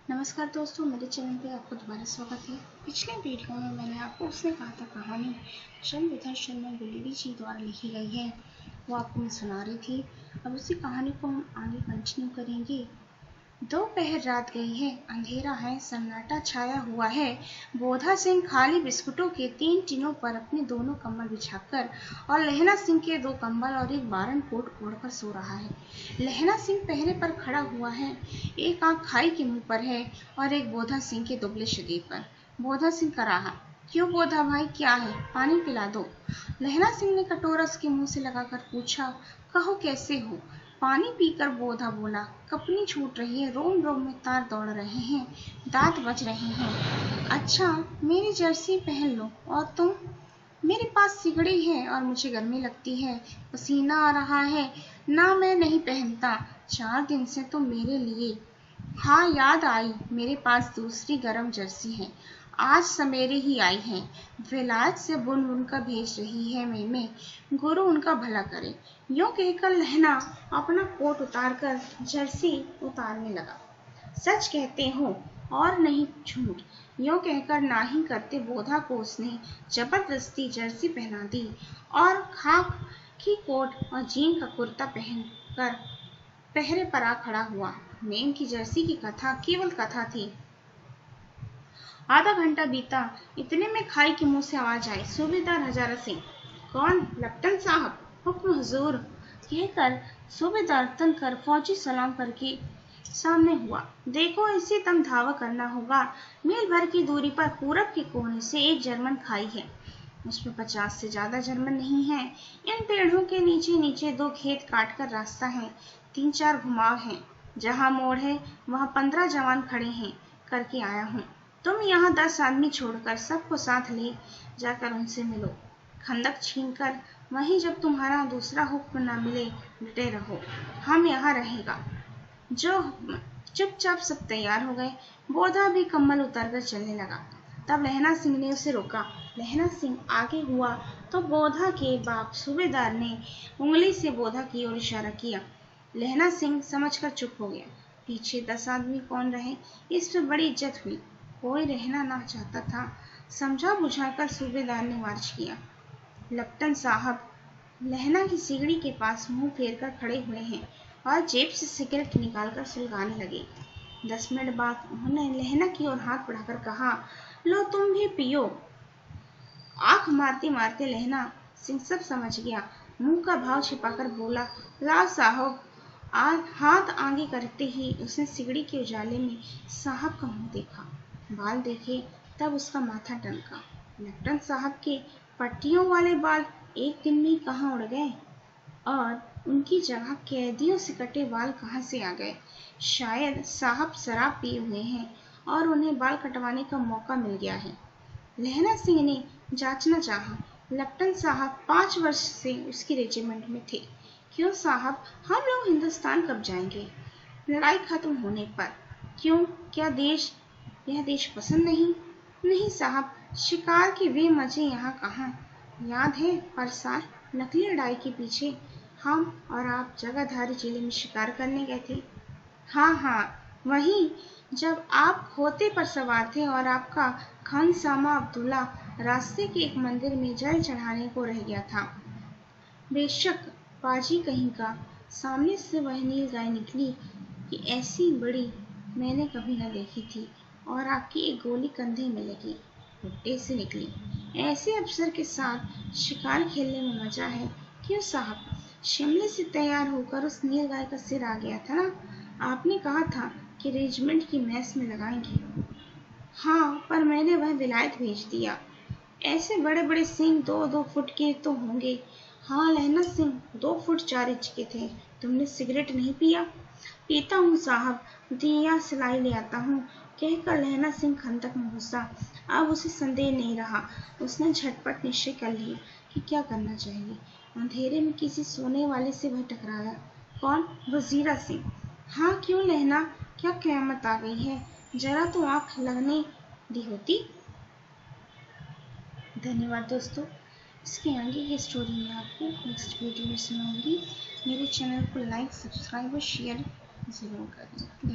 नमस्कार दोस्तों, मेरे चैनल पे आपको दोबारा स्वागत है। पिछले वीडियो में मैंने आपको उसने कहा था कहानी शर्मविधा शर्मा गुलेरी जी द्वारा लिखी गई है, वो आपको मैं सुना रही थी। अब उसी कहानी को हम आगे कंटिन्यू करेंगे। दोपहर रात गई है, अंधेरा है, सन्नाटा छाया हुआ है। बोधा सिंह खाली बिस्कुटों के 3 टिनों पर अपने दोनों कम्बल बिछाकर और लहना सिंह के 2 कम्बल और एक बारन कोट ओढ़कर सो रहा है। लहना सिंह पहरे पर खड़ा हुआ है, एक आंख खाई के मुंह पर है और एक बोधा सिंह के दुबले शरीर पर। बोधा सिंह कराहा, क्यों बोधा भाई, क्या है, पानी पिला दो। लहना सिंह ने कटोरा उसके मुंह से लगाकर पूछा, कहो कैसे हो। पानी पीकर बोधा बोला, कपनी छूट रही है, रोम रोम में तार दौड़ रहे हैं, दांत बज रहे हैं। अच्छा, मेरी जर्सी पहन लो। और तुम? मेरे पास सिगड़ी है और मुझे गर्मी लगती है, पसीना आ रहा है ना, मैं नहीं पहनता। 4 दिन से तो मेरे लिए। हाँ, याद आई, मेरे पास दूसरी गरम जर्सी है, आज सवेरे ही आई है। विलायत से बुन बुन कर भेज रही है मैमे, गुरु उनका भला करे। यूं कहकर लहना अपना कोट उतारकर जर्सी उतारने लगा। सच कहते हो और नहीं झूठ, यूं कहकर नाही करते बोधा को उसने जबरदस्ती जर्सी पहना दी और खाक की कोट और जीन का कुर्ता पहनकर पहरे पर आ खड़ा हुआ। मेम की जर्सी की कथा केवल कथा थी। आधा घंटा बीता, इतने में खाई के मुंह से आवाज आई, सूबेदार हजारा सिंह। कौन? लेफ्टिनेंट साहब, हुक्म हुजूर, कहकर सूबेदार तनकर फौजी सलाम करके सामने हुआ। देखो, इसी दम धावा करना होगा। मील भर की दूरी पर पूरब के कोने से एक जर्मन खाई है, उसमें 50 से ज्यादा जर्मन नहीं है। इन पेड़ों के नीचे नीचे 2 खेत काट कर रास्ता है, 3-4 घुमाव हैं। जहाँ मोड़ है वहाँ 15 जवान खड़े हैं, करके आया हूँ। तुम यहाँ 10 आदमी छोड़कर सबको साथ ले जाकर उनसे मिलो। खंदक छीनकर वहीं जब तुम्हारा दूसरा हुक्म न मिले डटे रहो, हम यहाँ रहेगा। जो हुक्म। चुपचाप सब तैयार हो गए। बोधा भी कम्बल उतारकर चलने लगा। तब लहना सिंह ने उसे रोका। लहना सिंह आगे हुआ तो बोधा के बाप सूबेदार ने उंगली से बोधा की ओर इशारा किया। लहना सिंह समझकर चुप हो गया। पीछे 10 आदमी कौन रहे, इस पर बड़ी इज्जत हुई। कोई रहना ना चाहता था। समझा बुझाकर सूबेदार ने मार्च किया। लेफ्टिनेंट साहब लहना की सिगड़ी के पास मुंह फेर कर खड़े हुए हैं और जेब से सिगरेट निकालकर सुलगाने लगे। 10 मिनट बाद उन्होंने लहना की ओर हाथ बढ़ाकर कहा, लो तुम भी पियो। आंख मारते मारते लहना सिंह सब समझ गया। मुंह का भाव छिपाकर बोला, लाओ साहब। हाथ आगे करते ही उसने सिगड़ी के उजाले में साहब का मुंह देखा, बाल देखे, तब उसका माथा टनका। लेफ्टिनेंट साहब के पट्टियों वाले बाल एक दिन में कहाँ उड़ गए और उनकी जगह कैदियों से कटे बाल कहाँ से आ गए। शायद साहब शराब पिए हुए हैं और उन्हें बाल कटवाने का मौका मिल गया है। लहना सिंह ने जांचना चाहा। लेफ्टिनेंट साहब 5 वर्ष से उसकी रेजिमेंट में थे। क्यों साहब, हम लोग हिंदुस्तान कब जाएंगे? लड़ाई खत्म होने पर। क्यों, क्या यह देश पसंद नहीं? नहीं साहब, शिकार के वे मजे यहाँ कहाँ। याद है हर साल नकली लड़ाई के पीछे हम और आप जगाधारी जिले में शिकार करने गए थे। हाँ हाँ, वही, जब आप खोते पर सवार थे और आपका खानसामा अब्दुल्ला रास्ते के एक मंदिर में जल चढ़ाने को रह गया था। बेशक, पाजी कहीं का। सामने से वह नील गाय निकली कि ऐसी बड़ी मैंने कभी न देखी थी और आपकी एक गोली कंधे में लगी, भुट्टे से निकली। ऐसे अफसर के साथ शिकार खेलने में मजा है। क्यों साहब? शिमले से तैयार होकर उस नील गाय का सिर आ गया था ना, आपने कहा था कि रेजिमेंट की मैस में लगाएंगे। हाँ, पर मैंने वह विलायत भेज दिया। ऐसे बड़े बड़े सींग 2-2 फुट के तो होंगे। हाँ लहना सिंह, 2 फुट 4 इंच के थे। तुमने सिगरेट नहीं पिया? पीता हूँ साहब, दिया सिलाई ले आता हूँ, कहकर लहना सिंह खंदक में घुसा। अब उसे संदेह नहीं रहा। उसने झटपट निश्चय कर लिया कि क्या करना चाहिए। अंधेरे में किसी सोने वाले से वह टकराया। कौन? वजीरा सिंह। हाँ, क्यों लहना, क्या क़यामत आ गई है? जरा तो आँख लगने दी होती। धन्यवाद दोस्तों। इसके आगे की स्टोरी मैं आपको नेक्स्ट वीडियो में सुनाऊंगी। मेरे चैनल को लाइक, सब्सक्राइब और शेयर ज़रूर करें।